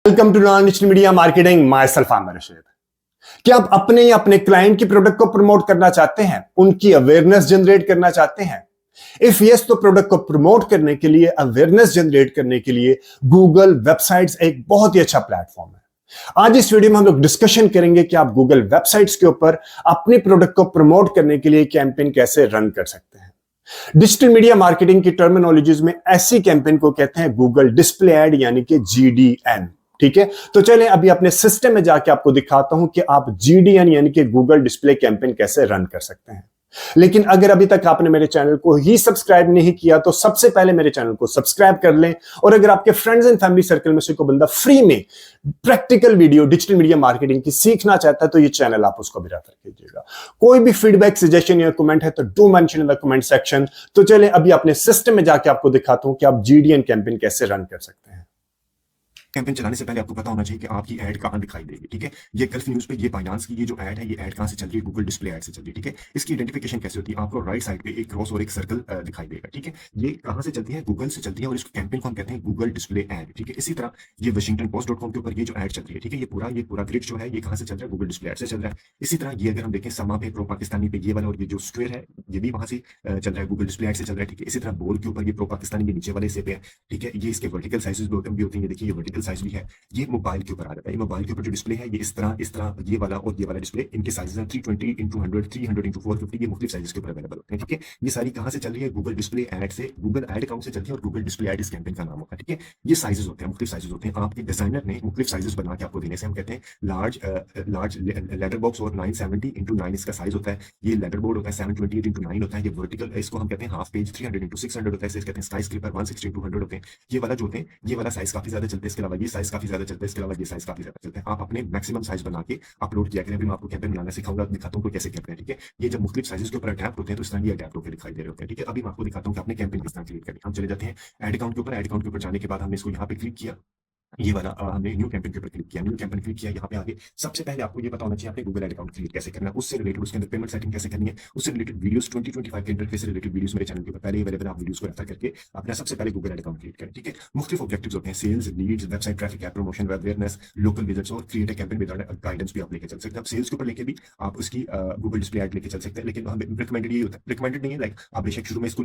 Welcome to non digital media marketing. Myself Aamir Rashid. क्या आप अपने या अपने क्लाइंट की प्रोडक्ट को प्रमोट करना चाहते हैं, उनकी अवेयरनेस जनरेट करना चाहते हैं? इफ यस, तो प्रोडक्ट को प्रमोट करने के लिए, अवेयरनेस जनरेट करने के लिए गूगल वेबसाइट्स एक बहुत ही अच्छा प्लेटफॉर्म है। आज इस वीडियो में हम लोग डिस्कशन करेंगे कि आप गूगल वेबसाइट्स के ऊपर अपने प्रोडक्ट को प्रमोट करने के लिए कैंपेन कैसे रन कर सकते हैं। डिजिटल मीडिया मार्केटिंग की टर्मिनोलॉजीज में ऐसी कैंपेन को कहते हैं गूगल डिस्प्ले एड, यानी कि GDN। ठीक है, तो चलें अभी अपने सिस्टम में जाके आपको दिखाता हूं कि आप GDN यानी कि गूगल डिस्प्ले कैंपेन कैसे रन कर सकते हैं। लेकिन अगर अभी तक आपने मेरे चैनल को ही सब्सक्राइब नहीं किया तो सबसे पहले मेरे चैनल को सब्सक्राइब कर लें। और अगर आपके फ्रेंड्स एंड फैमिली सर्कल में से कोई बंदा फ्री में practical video digital media marketing की सीखना चाहता है तो ये चैनल आप उसको भी रेफर कीजिएगा। कोई भी फीडबैक, सजेशन या कमेंट है तो do mention in the comment section. तो चलें अभी अपने सिस्टम में जाके आपको दिखाता हूं कि आप GDN कैंपेन कैसे रन कर सकते हैं। कैंपेन चलाने से पहले आपको पता होना चाहिए कि आपकी ऐड कहां दिखाई देगी। ठीक है, ये गल्फ न्यूज पे ये फाइनेंस की ये जो ऐड है, ये ऐड कहां से चल रही है? गूगल डिस्प्ले ऐड से चल रही है। ठीक है, इसकी आइडेंटिफिकेशन कैसे होती है? आपको राइट साइड पे एक क्रॉस और एक सर्कल दिखाई देगा। ठीक है, ये कहां से चलती है? गूगल से चलती है और इस कैंपेन को हम कहते हैं गूगल डिस्प्ले ऐड। ठीक है, इसी तरह ये washingtonpost.com के ऊपर ये जो ऐड चल रही है, ठीक है, ये पूरा ग्रिड जो है ये कहां से चल रहा है? गूगल डिस्प्ले ऐड से चल रहा है। इसी तरह ये अगर हम देखें समा पे, प्रो पाकिस्तानी पे ये वाला और ये जो स्क्वायर है ये भी वहां से चल रहा है, गूगल डिस्प्ले ऐड से चल रहा है। ठीक है, इसी तरह बोल के ऊपर ये प्रो पाकिस्तानी के नीचे वाले हिस्से पे है। ठीक है, ये इसके वर्टिकल साइजेस भी होते हैं। ये देखिए, ये वर्टिकल साइज भी है। ये मोबाइल के ऊपर आ जाता है। ये मोबाइल के ऊपर जो डिस्प्ले है ये इस तरह ये वाला और ये वाला डिस्प्ले, इनके साइजेस हैं 320 into 100, 300 into 450। ये मुख्तलिफ साइजेस के ऊपर अवेलेबल होते हैं। ठीक है, ये सारी कहां से चल रही है? गूगल डिस्प्ले ऐड से, गूगल ऐड अकाउंट से चलती है और गूगल डिस्प्ले ऐड इस कैंपेन का नाम होता है। ठीक है, ये साइजेस होते हैं, मुख्तलिफ साइजेस होते हैं। आपके डिजाइनर ने मुख्तलिफ साइजेस बना के आपको देने से हम कहते हैं लार्ज लेटर बॉक्स और 970 into 9 इसका साइज होता है। ये लेटर बोर्ड होता है 728 into 9 होता है। ये वर्टिकल, इसको हम कहते हैं हाफ पेज 300 into 600 होता है। इसे कहते हैं स्काई स्क्रीपर 160 into 100 होते हैं। ये वाला जो होते हैं, ये वाला साइज काफी ज्यादा चलता है। इसके अलावा ये साइज काफी ज्यादा चलता है। इसके अलावा ये साइज काफी ज्यादा चलता है। आप अपने मैक्सिमम साइज बना के अपलोड किया करें। अभी मैं आपको कैंपेन बनाना सिखाऊंगा, दिखाता हूं कैसे करते हैं। ठीक है, ये जब मुख्तलिफ साइजेस के ऊपर अडैप्ट होते हैं तो इस तरह ये अडैप्ट होकर दिखाई दे रहे होते हैं। ठीक है, अभी मैं आपको दिखाता हूं कि आपने कैंपेन किस तरह क्रिएट करें। हम चले जाते हैं एड अकाउंट के ऊपर। एड अकाउंट के ऊपर जाने के बाद हमने इसको यहाँ पे क्लिक किया, ये वाला हमने न्यू कैंपेन के ऊपर क्लिक किया। न्यू कैंपेन क्लिक किया, यहाँ पे आगे सबसे पहले आपको ये पता होना चाहिए आपने गूगल एड अकाउंट क्रिएट कैसे करना है, उससे रिलेटेड उसके अंदर पेमेंट सेटिंग कैसे करनी है, उससे रिलेटेड वीडियोस 2025 के इंटरफेस से रिलेटेड वीडियोस मेरे चैनल के ऊपर पहले अवेलेबल, आप वीडियोस को रेफर करके अपना सबसे पहले गूगल एड अकाउंट क्रिएट करें। ठीक है, मुख्तलिफ ऑब्जेक्टिव्स होते हैं, sales, leads, website traffic, app promotion, web awareness, local visits और create a campaign without guidance भी आप लेके चल सकते हैं। आप सेल्स के ऊपर लेके भी आप उसकी गूगल डिस्प्ले ऐड लेके चल सकते हैं, लेकिन हम रिकमेंडेड ये होता है, रिकमेंडेड नहीं है, लाइक आप बेशक शुरू में इसको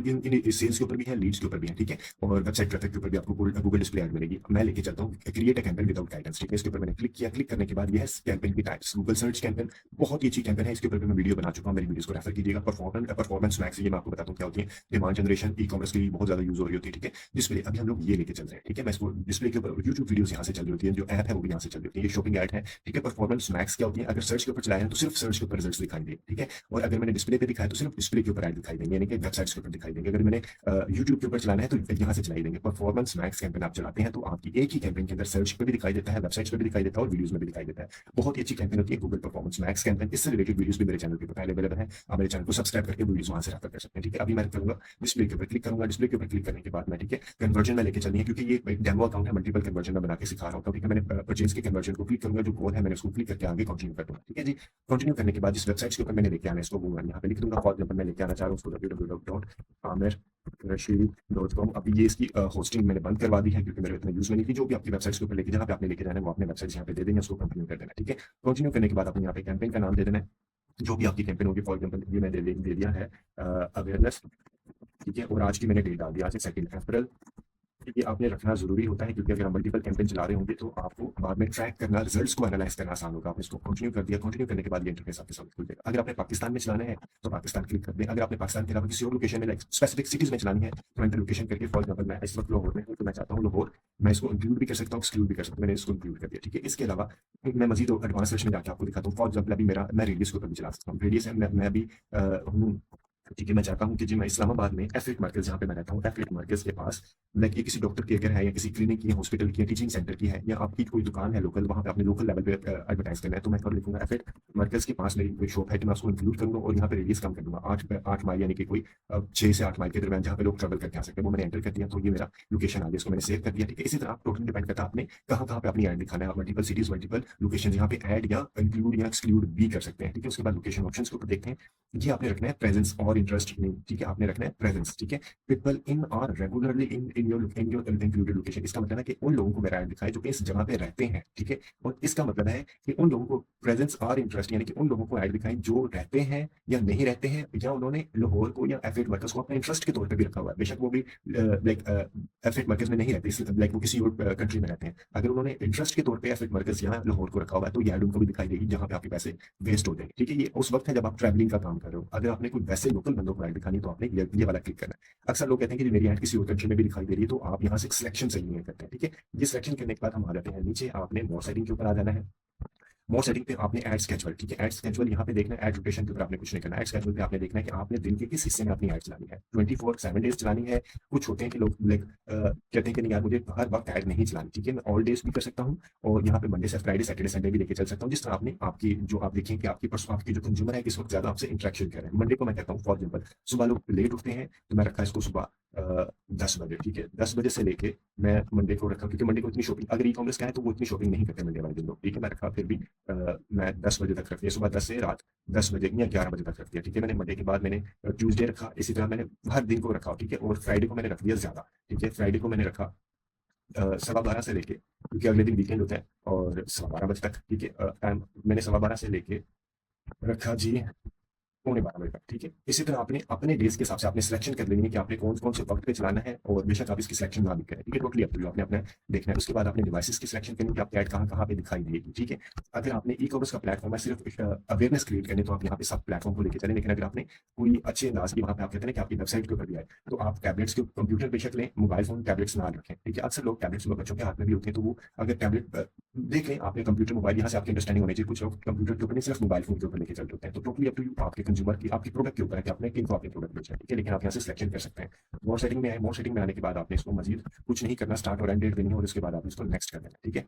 सेल्स के ऊपर भी है, लीड्स के ऊपर भी है। ठीक है, और वेबसाइट ट्रैफिक के ऊपर भी आपको गूगल डिस्प्ले ऐड मिलेगी। मैं लेके चलता हूँ create a campaign without guidance. ठीक है, इसके ऊपर मैंने क्लिक किया। क्लिक करने के बाद ये है कैंपेन की टाइप्स। गूगल सर्च कैंपेन बहुत ही अच्छी कैंपेन है, इसके ऊपर मैं वीडियो बना चुका हूं, मेरी वीडियोस को रेफर कीजिएगा। परफॉर्मेंस मैक्स, ये मैं आपको बताता हूं क्या होती है। डिमांड जनरेशन, ई कॉमर्स के लिए बहुत ज्यादा यूज हो रही होती है। ठीक है, डिस्प्ले अभी हम लोग ये लेके चल रहे हैं। ठीक है, मैं इसको डिस्प्ले के ऊपर यूट्यूब वीडियोस यहाँ से चल रही होती है, जो ऐप है वो भी यहाँ से चल रही होती है। ये शॉपिंग ऐड है। ठीक है, परफॉर्मेंस मैक्स क्या होती है? अगर सर्च के ऊपर चलाए तो सिर्फ सर्च के ऊपर रिजल्ट दिखाई देंगे। ठीक है, और अगर मैंने डिस्प्ले पे दिखाया तो सिर्फ डिस्प्ले के ऊपर ऐड दिखाई देंगे, यानी कि वेबसाइट्स के ऊपर दिखाई देंगे। अगर मैंने यूट्यूब के ऊपर चलाना है तो यहाँ से चलाई देंगे। परफॉर्मेंस मैक्स कैंपेन आप चलाते हैं तो आपकी एक ही कैंपेन के अंदर सर्च पे भी दिखाई देता है, वेबसाइट्स पे भी दिखाई देता है और वीडियोस में भी दिखाई देता है। बहुत ही अच्छी कैंपेन होती है गूगल परफॉर्मेंस मैक्स कैंपेन। इससे रिलेटेड वीडियोस भी मेरे चैनल के ऊपर अवेलेबल है, आप मेरे चैनल को सब्सक्राइब करके वीडियोस वहां से रेफर कर सकते हैं। ठीक है, अभी मैं करूंगा डिस्प्ले के ऊपर क्लिक करूंगा। डिस्प्ले के ऊपर क्लिक करने के बाद मैं, ठीक है, कन्वर्जन में लेके चलनी है, क्योंकि ये एक डेमो अकाउंट है, मल्टीपल कन्वर्जन में बना के सिखा रहा हूं। ठीक है, मैंने परचेज के कन्वर्जन को क्लिक करूंगा, जो कोड है मैंने उसको क्लिक करके आगे कंटिन्यू कर दूंगा। ठीक है जी, कंटिन्यू करने के बाद जिस वेबसाइट के ऊपर मैंने लेके आना है इसको वो यहाँ पे लिख दूंगा। फॉर एग्जांपल मैं लेके आना चाह रहा हूँ उसको www.amirrashid.com। अभी ये इसकी होस्टिंग मैंने बंद करवा दी है क्योंकि मेरे इतना यूज में नहीं थी। जो भी आपकी वेबसाइट के ऊपर लेके जहाँ पे आपने लेके जाना है वो अपने वेबसाइट यहाँ पे दे देंगे, उसको कंटिन्यू कर देना। ठीक है, कंटिन्यू करने के बाद आपने यहाँ पे कैंपेन का नाम दे देना है, जो भी आपकी कैंपेन होगी। फॉर एग्जांपल ये मैं दे दिया है अवेयरनेस। ठीक है, और आज की मैंने डेट डाल दिया, आज 2 अप्रैल। ये आपने रखना जरूरी होता है, क्योंकि अगर हम मल्टीपल कैंपेन चला रहे होंगे तो आपको बाद में ट्रैक करना, रिजल्ट्स को एनालाइज करना आसान होगा। आपने इसको कंटिन्यू कर दिया। कंटिन्यू करने के बाद ये इंटरफेस आपके सामने खुल जाएगा। अगर आपने पाकिस्तान में चलाना है तो पाकिस्तान क्लिक कर दें। अगर आपने पाकिस्तान के अलावा किसी और लोकेशन में, लाइक स्पेसिफिक सिटीज में चलानी है तो एंटर लोकेशन करके, फॉर एग्जांपल मैं इस वक्त लाहौर में हूं तो मैं चाहता हूं लाहौर, मैं इसको इंक्लूड भी कर सकता हूं, एक्सक्लूड भी कर सकता हूं। मैंने इसको इंक्लूड कर दिया। ठीक है, इसके अलावा मैं मजीद एडवांस सेशन में जाकर आपको दिखाता हूं। फॉर एग्जांपल अभी मैं रेडियस के ऊपर भी चला सकता हूं। रेडियस है, मैं अभी हूँ। ठीक है, मैं चाहता हूं कि जी मैं इस्लामाबाद में एफिलेट मार्केट, जहाँ पे मैं रहता हूँ, एफिलेट मार्केट के पास, लाइक ये किसी डॉक्टर की अगर है या किसी क्लिनिक की, हॉस्पिटल की, टीचिंग सेंटर की है, या आपकी कोई दुकान है लोकल, वहाँ पे अपने लोकल लेवल पे एडवर्टाइज करना है, तो मैं कर लिखूंगा एफिलेट मार्केट के पास मेरी कोई शॉप है, तो मैं उसको इंक्लूड करूंगा और यहाँ पे रेडियस कम कर दूंगा 8 माइल, यानी कि कोई 6 से 8 माइल के दरमियान जहाँ पे लोग ट्रेवल करके आ सकते हैं, वो मैंने एंटर कर दिया। तो ये मेरा लोकेशन आ गया, इसको मैंने सेव कर दिया। ठीक है, इसी तरह आप टोटल डिपेंड करता है आपने कहाँ पे अपनी ऐड दिखाना है। मल्टीपल सिटीज, मल्टीपल लोकेशन, यहाँ पे ऐड या इंक्लूड या एक्सक्लूड भी कर सकते हैं। ठीक है, उसके बाद लोकेशन ऑप्शंस के ऊपर देखते हैं। ये आपने रखना है प्रेजेंस और इंटरेस्ट नहीं, ठीक है, आपने रखना है प्रेजेंस, ठीक है। People in are regularly in your included location, इसका मतलब है कि उन लोगों को मेरा ऐड दिखाए जो कि इस जगह पे रहते हैं, ठीक है। और इसका मतलब है कि उन लोगों को प्रेजेंस और इंटरेस्ट यानी कि उन लोगों को ऐड दिखाएं जो रहते हैं या नहीं रहते हैं, या उन्होंने लाहौर को या एफिलिएट वर्कर्स को अपने इंटरेस्ट के तौर पे भी रखा हुआ है, बेशक वो भी लाइक एफिलिएट वर्कर्स में नहीं रहते, लाइक वो किसी और कंट्री में रहते हैं। अगर उन्होंने इंटरेस्ट के तौर पे एफिलिएट वर्कर्स यहाँ लाहौर को रखा हुआ है तो ये ऐड उनको भी दिखाई देगी जहाँ पे आपके पैसे वेस्ट हो जाएंगे, ठीक है। ये उस वक्त है जब आप ट्रैवलिंग का काम कर रहे हो। अगर आपने कोई वैसे लोकल बंदों को ऐड दिखानी तो आपने ये वाला क्लिक करना है। अक्सर लोग कहते हैं कि मेरी ऐड किसी और कंट्री में भी दिखाई दे रही है, तो आप यहाँ से सिलेक्शन सही नहीं करते हैं, ठीक है। ये सिलेक्शन करने के बाद हम आ जाते हैं नीचे, आपने मोर सेटिंग के ऊपर आ जाना है। मोर सेटिंग पे आपने ऐड स्केड्यूल, ठीक है, ऐड स्केड्यूल यहाँ पे देखना है। ऐड रोटेशन के ऊपर आपने कुछ नहीं करना है। ऐड स्केड्यूल पे आपने देखना है कि आपने दिन के किस हिस्से में अपनी ऐड चलानी है। 24/7 डेज चलानी है। कुछ होते हैं कि लोग लाइक कहते हैं कि नहीं यार मुझे हर वक्त ऐड नहीं चलानी, ठीक है, मैं ऑल डेज भी कर सकता हूँ और यहाँ पे मंडे से फ्राइडे सैटरडे संडे भी लेके चल सकता हूँ, जिस तरह आपने आपकी जो आप देखें कि आपकी जो कंज्यूमर है किस वक्त ज्यादा आपसे इंटरेक्शन कर रहे हैं। मंडे को मैं कहता हूँ फॉर एग्जाम्पल सुबह लोग लेट उठते हैं तो मैं रखा इसको सुबह 10 बजे, ठीक है, 10 बजे से लेके मैं मंडे को रखा, क्योंकि मंडे को इतनी शॉपिंग अगर ई कॉमर्स का है तो वो इतनी शॉपिंग नहीं करते मंडे वाले दिन लोग, ठीक है। मैं रखा फिर भी मैं 10 बजे तक रख दिया, सुबह 10 से रात 10 बजे या 11 बजे तक रख दिया, ठीक है। मैंने मंडे के बाद मैंने ट्यूसडे रखा, इसी तरह मैंने हर दिन को रखा, ठीक है। और फ्राइडे को मैंने रख दिया ज्यादा, ठीक है। फ्राइडे को मैंने रखा 12:15 से लेके, क्योंकि अगले दिन वीकेंड होता है, और 12:15 बजे तक, ठीक है। टाइम मैंने 12:15 से लेके रखा जी 12:15 बजे तक, ठीक है। इसी तरह आपने अपने डेज के हिसाब से आपने सिलेक्शन कर लेनी है कि आपने कौन कौन से वक्त पे चलाना है, और बेशक आप इसकी सिलेक्शन ना भी करें, ठीक है। टोटली अप टू यू, आपने अपना देखना है। उसके बाद आपने डिवाइसेस की सिलेक्शन करनी है कि आपकी ऐड कहाँ कहाँ पे दिखाई देगी, ठीक है। अगर आपने ई कॉमर्स का प्लेटफॉर्म है सिर्फ अवेयरनेस क्रिएट करने तो आप यहाँ पे सब प्लेटफॉर्म को लेकर चलें, लेकिन अगर आपने कोई अच्छे अंदाज की वहाँ पे आप कहते हैं कि आपकी वेबसाइट के ऊपर भी आए तो आप टैबलेट्स के कंप्यूटर बेशक लें, मोबाइल फोन टैबलेट्स ना रखें, ठीक है। अक्सर लोग टैबलेट्स बच्चों के हाथ में भी होते हैं, तो वो अगर टैबलेट देख लें, आपने कंप्यूटर मोबाइल यहाँ से आपकी अंडरस्टैंडिंग होनी चाहिए। कुछ लोग कंप्यूटर के ऊपर नहीं सिर्फ मोबाइल फोन के ऊपर लेके चलते होते हैं, तो टोटली अप टू यू, आपके कंज्यूमर की आपकी प्रोडक्ट के ऊपर है कि आपने किनको आपके प्रोडक्ट बेचना है, ठीक है। लेकिन आप यहाँ से सिलेक्शन कर सकते हैं। मोर सेटिंग में आए, मोर सेटिंग में आने के बाद आपने इसको मजीद कुछ नहीं करना, स्टार्ट और एंड डेट देनी है, और उसके बाद आपने इसको नेक्स्ट कर देना, ठीक है।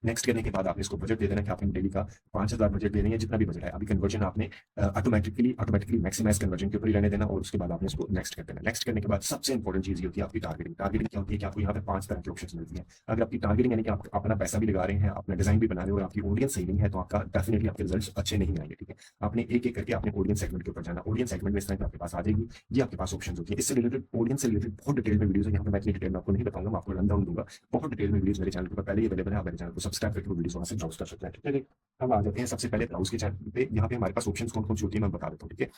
नेक्स्ट करने के बाद आपने इसको बजट दे देना कि आपने डेली का 5,000 बजट दे रही है, जितना भी बजट है। अभी कन्वर्जन आपने ऑटोमेटिकली मैक्सिमाइज कन्वर्जन के ऊपर ही रहने देना, और उसके बाद आपने इसको नेक्स्ट कर देना। नेक्स्ट करने के बाद सबसे इंपॉर्टेंट चीज ये होती है आपकी टारगेटिंग। टारगेटिंग क्या होती है कि आपको यहाँ पे 5 तरह के ऑप्शन मिलती है। अगर आपकी टारगेटिंग यानी कि आप अपना पैसा भी लगा रहे हैं, अपना डिजाइन भी बना रहे हो और आपकी ऑडियंस सही नहीं है, तो आपका डेफिनेटली आपके रिजल्ट अच्छे नहीं आएंगे, ठीक है। आपने एक एक करके आपने ऑडियंस सेगमेंट के ऊपर जाना। ऑडियंस सेगमेंट में इस तरह आपके पास आ जाएगी, ये आपके पास ऑप्शन होती है। इससे रिलेटेड ऑडियंस से रिलेटेड बहुत डिटेल में वीडियोस है, यहाँ पे मैं इतनी डिटेल में आपको नहीं बताऊंगा, मैं आपको रन डाउन दूंगा। बहुत डिटेल में वीडियोस मेरे चैनल पर पहले ही अवेलेबल है, आप मेरे चैनल को सब्सक्राइब करके वीडियोस वहां से ब्राउज कर सकते हैं, ठीक है। हम आ जाते हैं सबसे पहले ब्राउज के चैनल पे। यहाँ पे हमारे पास ऑप्शंस कौन कौन सी होती है मैं बता देता हूँ, ठीक है।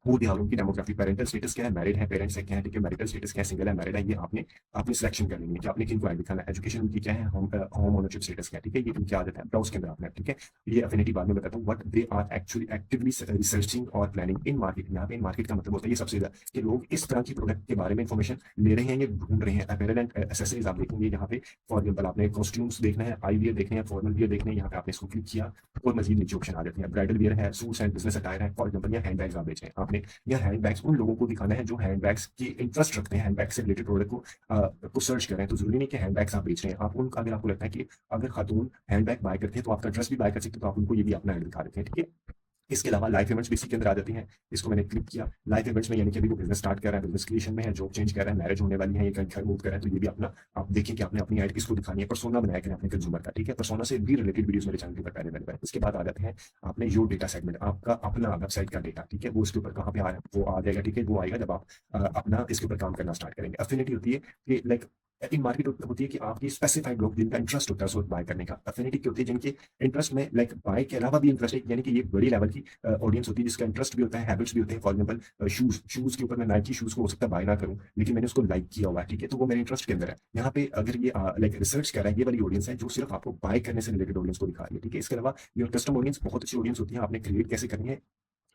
वो दिया उनकी डेमोग्राफी, पेरेंटल स्टेटस क्या है, मैरिड है, पेरेंट्स है क्या है, ठीक है। मैरिटल स्टेटस क्या है, सिंगल है, मैरिड है, ये आपने सिलेक्शन कर लेनी है कि आपने किनको ऐड दिखाना है। एजुकेशन उनकी क्या है, होम ओनरशिप स्टेटस क्या है, ठीक है। ये उनकी आदत है ब्राउज के अंदर आपने, ठीक है। ये अफिनिटी बाद में बताता हूँ। What they are actually actively researching और प्लानिंग इन मार्केट। यहाँ पे इन मार्केट का मतलब होता है ये सबसे ज्यादा कि लोग इस तरह की प्रोडक्ट के बारे में इंफॉर्मेशन ले रहे हैं, ये ढूंढ रहे हैं। अपैरल एंड एक्सेसरीज आप देखेंगे यहाँ पे, फॉर एग्जाम्पल आपने कॉस्ट्यूम्स देखना है, आई वियर देखने हैं, फॉर्मल वियर देखने हैं, यहाँ पे आपने इसको क्लिक किया और मजीद नीचे ऑप्शन आ जाते हैं। ब्राइडल वियर है, सूट्स एंड बिजनेस अटायर है, फॉर एग्जाम्पल या हैंड बैग्स आप बेच रहे हैं, आपने या हैंडबैग्स उन लोगों को दिखाना है जो हैंडबैग्स की इंटरेस्ट रखते हैं, हैंडबैग से रिलेटेड प्रोडक्ट को सर्च कर रहे हैं। तो जरूरी नहीं कि हैंडबैग्स आप बेच रहे हैं, आप उनका अगर आपको लगता है कि अगर खातून हैंडबैग बाय करते हैं तो आपका ड्रेस भी बाय कर सकते हैं, तो आप उनको ये भी अपना ऐड दिखा देते हैं, ठीक है। इसके अलावा लाइफ इवेंट्स भी इसी के अंदर आ जाती हैं। इसको मैंने क्लिक किया। लाइफ इवेंट्स में यानी कि अभी वो बिजनेस स्टार्ट कर रहा है, बिजनेस क्रिएशन में है, जॉब चेंज कर रहा है, मैरिज होने वाली है, ये घर मूव कर रहा है, तो ये भी अपना आप देखिए कि आपने अपनी ऐड किसको दिखानी है। पर्सोना बनाया करें अपने कंज्यूमर का, ठीक है। पर्सोना से भी रिलेटेड वीडियोस मेरे चैनल के ऊपर पहले अवेलेबल है। इसके बाद आ जाते हैं आपने योर डेटा सेगमेंट, आपका अपना वेबसाइट का डेटा, ठीक है, वो इसके ऊपर कहाँ पे आ रहा है वो आ जाएगा, ठीक है। वो आएगा जब आप अपना इसके ऊपर काम करना स्टार्ट करेंगे। अफिनिटी होती है कि लाइक इन मार्केट होती है कि आपकी स्पेसिफाइड लोग जिनका इंटरेस्ट होता है उसको बाय करने का। अफिनिटी की होती है जिनके इंटरेस्ट में लाइक बाय के अलावा भी इंटरेस्ट है, यानी कि ये बड़ी लेवल की ऑडियंस होती है जिसका इंटरेस्ट भी होता है, हैबिट्स भी होते हैं। फॉर एग्जाम्पल शूज के ऊपर मैं नाइकी शूज को हो सकता है बाय ना करूं, लेकिन मैंने उसको लाइक किया हुआ है, ठीक है, तो वो मेरे इंटरेस्ट के अंदर है। यहाँ पे अगर ये लाइक रिसर्च कर रहा है, ये वाली ऑडियंस है जो सिर्फ आपको बाय करने से रिलेटेड ऑडियंस को दिखा रही है, ठीक है। इसके अलावा योर कस्टम ऑडियंस बहुत अच्छी ऑडियंस होती है, आपने क्रिएट कैसे करनी है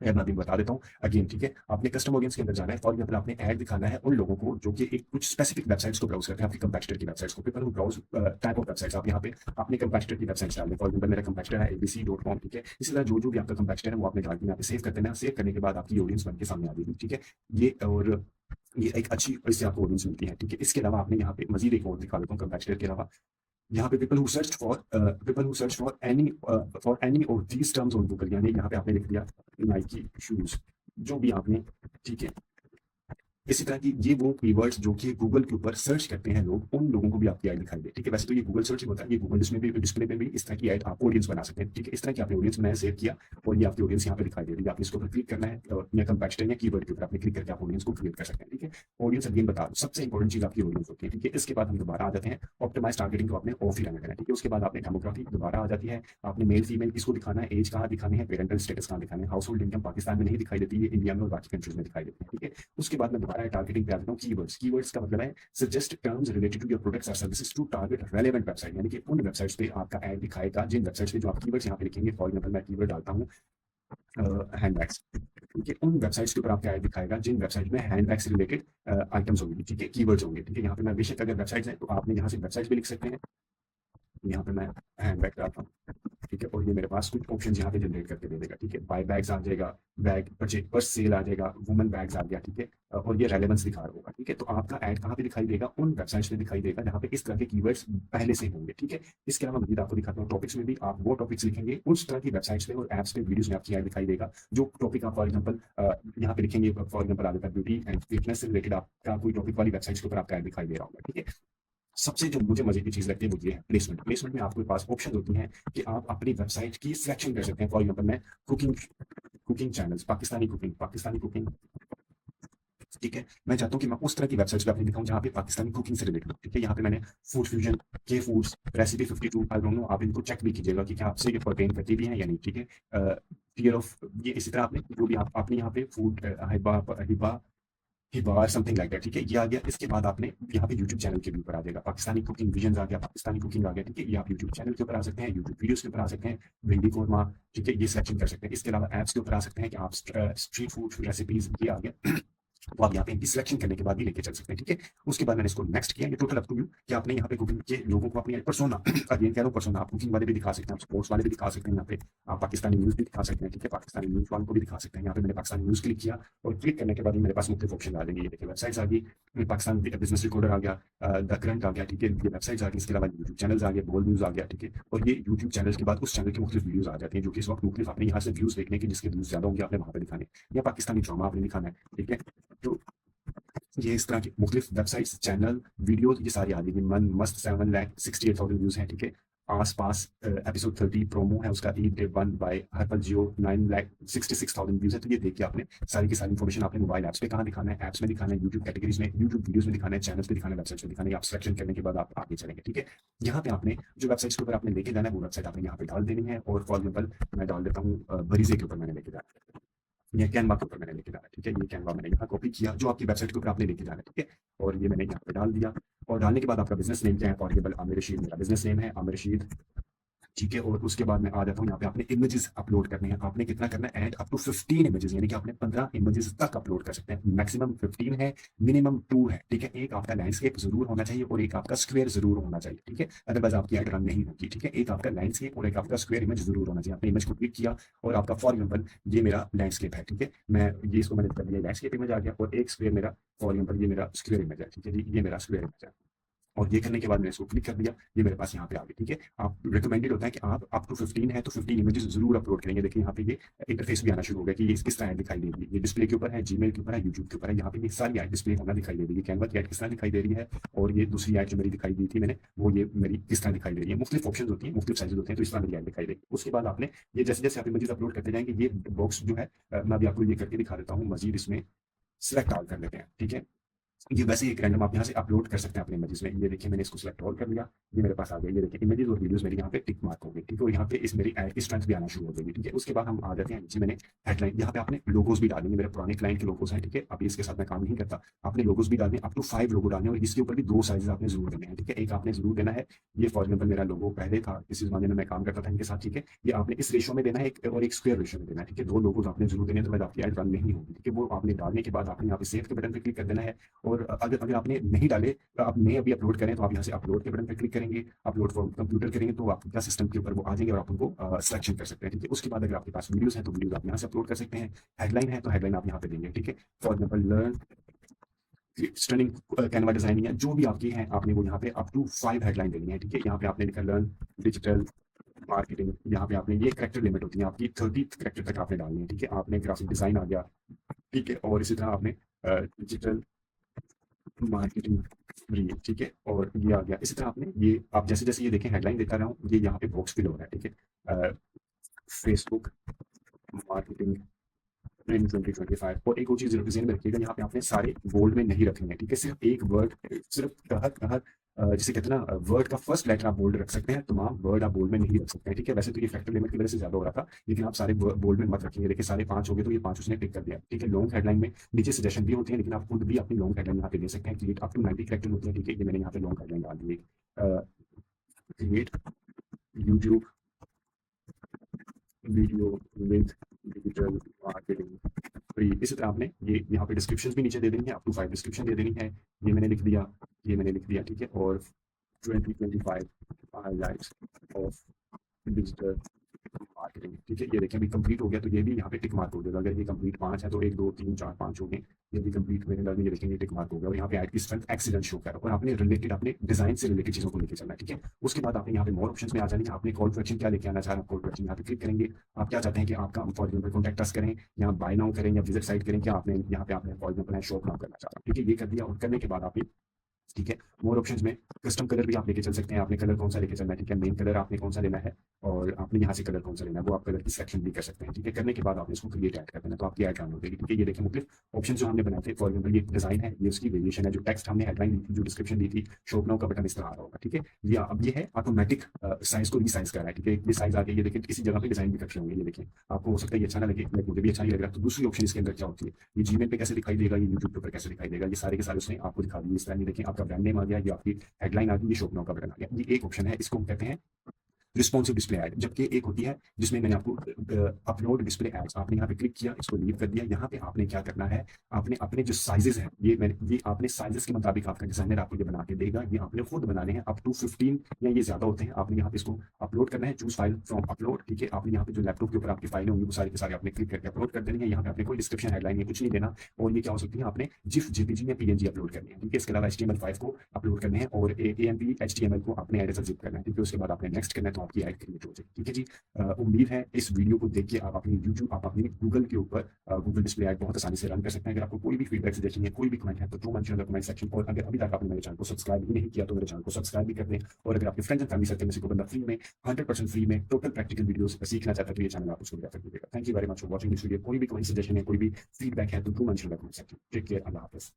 मैं अभी बता देता हूँ अगेन, ठीक है। आपने कस्टम ऑडियंस के अंदर जाना है। फॉर एग्जाम्पल आपने ऐड दिखाना है उन लोगों को जो कि एक कुछ स्पेसिफिक वेबसाइट्स को ब्राउज करते हैं, आपकी कंपैटिटर की वेबसाइट्स को। People who browse type of websites, आप यहाँ पे अपने कंपैटिटर की वेबसाइट्स डाल दें। फॉर एग्जाम्पल मेरा कंपैटिटर है abc.com, ठीक है। इसी तरह जो भी आपका कंपैटिटर है वो आपने डाल के यहाँ पे सेव कर देना। सेव करने के बाद आपकी ऑडियंस बन के सामने आ जाएगी, ठीक है। ये और ये एक अच्छी इससे आपको ऑडियंस मिलती है, ठीक है। इसके अलावा आपने यहाँ पे मजीद एक और दिखा देता हूँ कंपैटिटर के अलावा। यहाँ पे people who search for any of these terms on Google, यानी यहाँ पे आपने लिख दिया नाइकी शूज, जो भी आपने, ठीक है, इसी तरह की ये वो कीवर्ड्स जो कि गूगल के ऊपर सर्च करते हैं लोग, उन लोगों को भी आपकी ऐड दिखाई दे। ठीक है, वैसे तो ये गूगल सर्च होता है, ये गूगल डिस्प्ले पे भी इस तरह की ऐड आप ऑडियंस बना सकते हैं। ठीक है, इस तरह की आपने ऑडियंस बनाया, सेव किया और ये आपकी ऑडियंस यहाँ पे दिखाई दे रही है। आपने इसके ऊपर क्लिक करना है या कंपैरेटर या कीवर्ड के ऊपर आपने क्लिक करके आप ऑडियंस को क्रिएट कर सकते हैं। ठीक है, ऑडियंस अगेन बता दूं, सबसे इंपॉर्टेंट चीज आपकी ऑडियंस होती है। ठीक है, इसके बाद हम दोबारा आ जाते हैं ऑप्टिमाइज टारगेटिंग को आपने ऑफ ही रहना है। ठीक है, उसके बाद आपने डेमोग्राफी दोबारा आ जाती है, आपने मेल फीमेल किसको दिखाना है, एज कहाँ दिखानी है, पेरेंटल स्टेटस कहाँ दिखाना है। हाउस होल्ड इनकम पाकिस्तान में नहीं दिखाई देती है, इंडिया में और बाकी कंट्रीज में दिखाई देती है। ठीक है, उसके बाद मैं दोबारा टारगेटिंग पे आता हूँ कीवर्ड्स। कीवर्ड्स का मतलब है suggest terms related to your products और services to target relevant website, यानी कि उन वेबसाइट्स पे आपका ऐड दिखाएगा जिन वेबसाइट्स पे जो आप कीवर्ड्स यहाँ पे लिखेंगे। फॉर एग्जांपल मैं कीवर्ड डालता हूँ हैंडबैग्स। ठीक है, उन वेबसाइट्स के ऊपर आपका ऐड दिखाएगा जिन वेबसाइट में हैंडबैग से रिलेटेड आइटम्स होंगे। ठीक है, कीवर्ड्स होंगे। ठीक है, यहाँ पे मैं बेशक अगर वेबसाइट्स हैं तो आपने यहाँ से वेबसाइट्स भी लिख सकते हैं। यहाँ पे मैं हैंडबैग डालता हूँ। ठीक है, और ये मेरे पास कुछ ऑप्शन यहाँ पे जनरेट करके दे देगा। ठीक है, बाय बैग्स आ जाएगा, बैग परचेज सेल आ जाएगा, वुमेन बैग्स आ गया। ठीक है, और ये रेलेवेंस दिखा रहा होगा। ठीक है, तो आपका ऐड कहाँ पे दिखाई देगा, उन वेबसाइट्स पे दिखाई देगा जहाँ पे इस तरह के कीवर्ड्स पहले से होंगे। ठीक है, इसके अलावा मजीद आपको दिखाता हूँ टॉपिक्स में भी आप वो टॉपिक्स लिखेंगे उस तरह की वेबसाइट्स पे और एप्स पे, वीडियोस में आपकी ऐड दिखाई देगा। जो टॉपिक आप फॉर एग्जाम्पल यहाँ पे लिखेंगे, फॉर एग्जाम्पल आ जाता है ब्यूटी एंड फिटनेस से रिलेटेड आपका कोई टॉपिक वाली वेबसाइट्स के ऊपर आपका ऐड दिखाई दे रहा होगा। ठीक है, सबसे जो मुझे मजे की चीज लगती है वो ये है प्लेसमेंट। प्लेसमेंट में आपके पास ऑप्शन होती हैं कि आप अपनी वेबसाइट की सिलेक्शन कर सकते हैं। फॉर एग्जांपल मैं कुकिंग चैनल्स, पाकिस्तानी कुकिंग। ठीक है, मैं चाहता हूँ कि मैं उस तरह की वेबसाइट्स पे अपनी दिखाऊं जहाँ पे पाकिस्तानी कुकिंग से रिलेटेड हो। ठीक है, यहाँ पे मैंने फूड फ्यूजन, के foods, recipe 52, I don't know, आप इनको चेक भी कीजिएगा कि क्या आपसे ये परटेन करती भी हैं या नहीं। ठीक है, फियर ऑफ ये, इसी तरह आपने जो भी आपने यहाँ पे फूड हिबार समथिंग लाइक दैट। ठीक है, ये आ गया। इसके बाद आपने यहाँ पे यूट्यूब चैनल के भी ऊपर आ जाएगा, पाकिस्तानी कुकिंग विजन आ गया, पाकिस्तानी कुकिंग आ गया। ठीक है, ये आप यूट्यूब चैनल के ऊपर आ सकते हैं, यूट्यूब वीडियोस के ऊपर आ सकते हैं, भिंडी कोरमा। ठीक है, ये सिलेक्शन कर सकते हैं। इसके अलावा एप्स के ऊपर आ सकते हैं कि आप स्ट्रीट फूड रेसिपीज, ये आ गया। तो आप यहाँ पे इनकी सिलेक्शन करने के बाद भी लेके चल सकते हैं। ठीक है, उसके बाद मैंने इसको नेक्स्ट किया। ये टोटल अप टू यू कि आपने यहाँ पे कुकिंग के लोगों को अपनी पर्सोना, अगेन कह रहा हूँ पर्सोना, आप कुकिंग वाले भी दिखा सकते हैं, आप स्पोर्ट्स वाले भी दिखा सकते हैं, यहाँ पे आप पाकिस्तानी न्यूज़ भी दिखा सकते हैं। ठीक है, पाकिस्तानी न्यूज़ वालों को भी दिखा सकते हैं। यहाँ पे मैंने पाकिस्तानी न्यूज़ क्लिक किया और क्लिक करने के बाद ही मेरे पास मुख्तलिफ ऑप्शन आ जाएंगे। ये देखिए वेबसाइट्स आ गई, पाकिस्तान बिजनेस रिकॉर्डर आ गया, द करंट आ गया। ठीक है, ये वेबसाइट्स आ गई। इसके अलावा यूट्यूब चैनल्स आ गए, बोल न्यूज़ आ गया। ठीक है, और ये यूट्यूब चैनल के बाद उस चैनल के मुख्तलिफ वीडियोज आ जाते हैं जो कि इस वक्त मुख्तलिफ आपने यहाँ से व्यूज देखने के, जिसके व्यूज ज्यादा होंगे आपने वहाँ पे दिखाने, या पाकिस्तानी ड्रामा आपने दिखाना है। ठीक है, तो ये इस तरह की मुख्तलिफ वेबसाइट्स, चैनल, वीडियोज ये सारी आ जाएगी। मन मस्त 7,68,000 व्यूज हैं। ठीक है, आसपास एपिसोड 30 प्रोमो है उसका, ईद डे 1 बाय हर्पल जियो, 9,66,000 व्यूज है। तो ये देखिए आपने सारी की सारी इन्फॉर्मेशन आपने मोबाइल ऐप्स पे कहाँ दिखाना है, ऐप्स में दिखाना है, यूट्यूब कैटेगरीज में, यूट्यूब वीडियोज में दिखाना है, चैनल्स पे दिखाना है, वेबसाइट्स पे दिखाना है। आप सिलेक्शन करने के बाद आप आगे चलेंगे। ठीक है, यहाँ पे आपने जो वेबसाइट्स के ऊपर आपने लेके जाना है वो वेबसाइट आपने यहाँ पे डाल देनी है। और फॉर एग्जाम्पल मैं डाल देता हूँ बरीजे के ऊपर मैंने लेके जाना है, ये कैनवा के ऊपर मैंने लेके जाना है। ठीक है, ये कैनवा मैंने यहाँ कॉपी किया जो आपकी वेबसाइट के ऊपर आपने लेके जाना है। ठीक है, और ये मैंने यहाँ पे डाल दिया। और डालने के बाद आपका बिजनेस नेम क्या है, फॉर एग्जाम्पल आमिर रशीद मेरा बिजनेस नेम है, आमिर रशीद। ठीक है, और उसके बाद मैं आ जाता हूँ यहाँ पे आपने इमेजेस अपलोड करने हैं। आपने कितना करना है, ऐड अप टू 15 इमेजेस, यानी कि आपने 15 इमेजेस तक अपलोड कर सकते हैं। मैक्सिमम 15 है, मिनिमम 2 है। ठीक है, एक आपका लैंडस्केप जरूर होना चाहिए और एक आपका स्क्वायर जरूर होना चाहिए। ठीक है, अदरवाइज आपकी ऐड रन नहीं होगी। ठीक है, एक आपका लैंडस्केप और एक आपका स्क्वायर इमेज जरूर होना चाहिए। आपने इमेज को क्लिक किया और आपका फॉर एग्जाम्पल ये मेरा लैंडस्केप है। ठीक है, मैं ये इसको मैंने कर दिया, लैंडस्केप इमेज आ गया, और एक स्क्वायर मेरा, फॉर एग्जाम्पल ये मेरा स्क्वायर इमेज है। ठीक है जी, ये मेरा स्क्वायर इमेज है। और ये करने के बाद मैंने इसको क्लिक कर दिया, ये मेरे पास यहाँ पे आ गई। ठीक है, आप रिकमेंडेड होता है कि आप अप टू 15 है तो 15 इमेजेस जरूर अपलोड करेंगे। देखिए यहाँ पे ये इंटरफेस भी आना शुरू हो गया कि ये किस तरह दिखाई देगी। ये डिस्प्ले के ऊपर है, जीमेल के ऊपर है, यूट्यूब के ऊपर है, यहाँ पे ये सारी ऐड डिस्प्ले होना दिखाई दे रही है। कैनवा की ऐड किस तरह दिखाई दे रही है, और ये दूसरी ऐड जो मेरी दिखाई दी थी मैंने, वो ये मेरी किस तरह दिखाई दे रही है। मुख्तलिफ ऑप्शन होती है, मुख्तलिफ साइजेस होते हैं, तो इस तरह मेरी ऐड दिखाई देगी। उसके बाद आपने ये जैसे जैसे आप इमेजेस अपलोड करते जाएंगे, ये बॉक्स जो है मैं अभी आपको ये करके दिखा देता हूँ, मजीद इसमें सिलेक्ट ऑल कर लेते हैं। ठीक है, ये वैसे एक रैंडम आप यहाँ से अपलोड कर सकते हैं अपने इमेजेस में। ये देखिए मैंने इसको सिलेक्ट ऑल कर लिया, ये मेरे पास आ गया। ये देखिए इमेजेस और वीडियोस मेरी यहाँ पे टिक मार्क हो गई। ठीक है, और यहाँ पे इस मेरी ऐड की स्ट्रेंथ भी आना शुरू हो जाएगी। ठीक है, उसके बाद हम आ जाते हैं नीचे, मैंने हेडलाइन, यहाँ पे आपने लोगोस भी डालेंगे। मेरे पुराने क्लाइंट के लोगोस हैं। ठीक है, अभी इसके साथ मैं काम नहीं करता। आपने लोगोस भी डालने, अप टू 5 लोगो डालने, और इसके ऊपर भी 2 साइजेस आपने जरूर देने हैं। ठीक है, एक आपने जरूर देना है, ये फॉर एग्जाम्पल मेरा लोगो पहले था, इसी जमाने में मैं काम करता था इनके साथ। ठीक है, ये आपने इस रेशो में देना है और एक स्क्वायर रेशो में देना है। ठीक है, 2 लोगोस आपने जरूर देने, तो आपकी ऐड रन नहीं होगी। ठीक है, वो आपने डालने के बाद आपने यहाँ पे सेव के बटन पर क्लिक कर देना है। और अगर आपने नहीं डाले, आप नहीं अभी अपलोड करें, तो आप यहाँ से अपलोड के बटन पर क्लिक करेंगे, अपलोड फॉर कंप्यूटर करेंगे, तो आपका सिस्टम के ऊपर वो आ जाएंगे और आप उनको सिलेक्शन कर सकते हैं। ठीक है, उसके बाद अगर आपके पास वीडियोस हैं तो वीडियोस आप यहाँ से अपलोड कर सकते हैं। हेडलाइन है तो हेडलाइन आप यहाँ पे देंगे। ठीक है, for example learn stunning Canva designing है, जो भी आपकी है आपने वो यहाँ पे अप टू 5 हेडलाइन देनी है। ठीक है, यहाँ पे आपने लिखा लर्न डिजिटल मार्केटिंग, यहाँ पे आपने ये कैरेक्टर लिमिट होती है आपकी 30 कैरेक्टर तक आपने डालनी है। ठीक है, आपने ग्राफिक डिजाइन आ गया। ठीक है, और इसी तरह आपने डिजिटल मार्केटिंग फ्री, ठीक है, और ये आ गया। इसी तरह आपने ये, आप जैसे जैसे ये देखें हेडलाइन देता रहा हूँ, ये यहाँ पे बॉक्स फिल हो रहा है, ठीक है। Facebook marketing in 2025। और एक और चीज जहन में रखिएगा, यहाँ पे आपने सारे बोल्ड में नहीं रखने हैं, ठीक है। सिर्फ एक वर्ड, सिर्फ हर जिसे कहते हैं ना, वर्ड का फर्स्ट लेटर आप बोल्ड रख सकते हैं, तमाम वर्ड आप बोल्ड में नहीं रख सकते हैं, ठीक है। वैसे तो ये फैक्टर लिमिट की वजह से ज्यादा हो रहा था, लेकिन आप सारे बोल्ड में मत रखिए। देखिए सारे 5 हो गए, तो ये 5 उसने टिक कर दिया, ठीक है। लॉन्ग हेडलाइन में नीचे सजेशन भी होते हैं, लेकिन आप खुद भी अपनी लॉन्ग हेडलाइन यहाँ पे दे सकते हैं। क्रिएट अप टू 90 कैरेक्टर होते हैं, ठीक है। ये मैंने यहाँ पे लॉन्ग हेडलाइन डाल दी है। Create YouTube video with digital marketing free. इसी तरह आपने ये यहाँ पे डिस्क्रिप्शन भी नीचे दे देनी है, अप टू 5 डिस्क्रिप्शन दे देनी है। ये मैंने लिख दिया, ये मैंने लिख दिया, ठीक है। और 2025 हाइलाइट्स ऑफ डिजिटल मार्केटिंग, ठीक है। ये देखिए अभी कंप्लीट हो गया, तो ये भी यहाँ पे टिक मार्क हो जाएगा। अगर ये कंप्लीट 5 है तो 1 2 3 4 5 हो गए, ये भी कंप्लीट मेरे अंदर में ये देखेंगे टिक मार्क हो गया। और यहाँ पे ऐड की स्ट्रेंथ एक्सीलेंट शो कर, और आपने रिलेटेड, आपने डिजाइन से रिलेटेड चीजों को लेकर चलना है, ठीक है। उसके बाद आपने यहाँ पे मोर ऑप्शंस में आ जानी है। आपने कॉल टू एक्शन क्या लेके आना चाह रहे हैं, कॉल टू एक्शन यहाँ पे क्लिक करेंगे। आप क्या चाहते हैं कि आपका फॉर एग्जाम्पल कॉन्टैक्ट अस करें, या बाय नाउ करें, या विजिट साइट करें, क्या आपने यहाँ पे आपने फॉर एग्जाम्पल शॉप नाउ करना चाह रहा है, ठीक है। ये कर दिया, और करने के बाद आप, ठीक है, मोर ऑप्शंस में कस्टम कलर भी आप लेके चल सकते हैं। आपने कलर कौन सा लेके चलना है, ठीक है। मेन कलर आपने कौन सा लेना है, और आपने यहाँ से कलर कौन सा लेना है, वो आप कलर की सिलेक्शन भी कर सकते हैं, ठीक है। करने के बाद आपने इसको क्रिएट ऐड कर देना, तो आपकी ऐड रन हो जाएगी, ठीक है। ये देखिए मुख्तलिफ ऑप्शन जो हमने बनाए थे, फॉर एग्जाम्पल ये डिजाइन है, ये उसकी वेरिएशन है, जो टेक्स्ट हमने हेडलाइन दी थी, जो डिस्क्रिप्शन दी थी, शॉप नाउ का बटन इस तरह आ रहा होगा, ठीक है। ये अब ये है ऑटोमेटिक साइज को रीसाइज कर रहा है, ठीक है। ये साइज आ गई, ये देखिए किसी जगह पे डिजाइन भी करते होंगे, ये देखिए आपको हो सकता है ये अच्छा ना लगे, मुझे भी अच्छा नहीं लग रहा। तो दूसरी ऑप्शन इसके अंदर क्या होती है, ये जीमेल पे कैसे दिखाई देगा, ये यूट्यूब पे कैसे दिखाई देगा, ये सारे के सारे उसने आपको दिखा दिए। इस तरह ये देखिए आपका ब्रांड नेम आ गया, ये आपकी हेडलाइन आ गई, ये शॉप नाउ का बटन आ गया। ये एक ऑप्शन है, इसको हम कहते हैं रिस्पॉन्सिव डिस्प्ले ऐड। जबकि एक होती है जिसमें मैंने आपको अपलोड डिस्प्ले एड्स, आपने यहाँ पे क्लिक किया, इसको लीव कर दिया। यहाँ पे आपने क्या करना है, आपने अपने जो साइजेस हैं, ये आपने साइजेस के मुताबिक आपका डिजाइनर आपको ये बना के देगा, ये आपने खुद बनाने हैं। अप टू 15 या ये ज्यादा होते हैं, आपने यहाँ पे इसको अपलोड करना है। चूज फाइल फ्रॉम अपलोड, ठीक है। आपने यहाँ पे जो लैपटॉप के ऊपर आपकी फाइलें होंगी, वो सारी के सारे आपने क्लिक करके अपलोड कर देनी है। यहाँ पे आपने कोई डिस्क्रिप्शन हेडलाइन में कुछ नहीं देना। और ये क्या हो सकती है, आपने जिफ जेपीजी या पीएनजी अपलोड करनी है, ठीक है। इसके अलावा HTML5 को अपलोड करने हैं, और AMP HTML को आपने एड एज जिप करना है, ठीक है। उसके बाद आपने नेक्स्ट करना है, तो आपकी ऐड क्रिएट हो जाएगी, ठीक है जी। उम्मीद है इस वीडियो को देख के आप अपनी यूट्यूब, आप अपनी गूगल के ऊपर गूगल डिस्प्ले ऐड बहुत आसानी से रन कर सकते हैं। अगर आपको कोई भी फीडबैक सजेशन है, कोई भी कमेंट है, तो do mention in the comment section. और अगर अभी तक आपने मेरे चैनल को सब्सक्राइब ही नहीं किया, तो मेरे चैनल को सब्सक्राइब भी कर दें। और अगर आपके फ्रेंड्स एंड फैमिली सर्कल में से कोई बंदा फ्री में 100% फ्री में टोटल प्रैक्टिकल वीडियोस सीखना चाहता है, तो ये चैनल आप उसको रेफर कीजिएगा। Thank you very much for watching this video. कोई भी कमेंट सजेशन है, कोई भी फीडबैक है, तो do mention in the comment section. Take care, अल्लाह हाफिज़।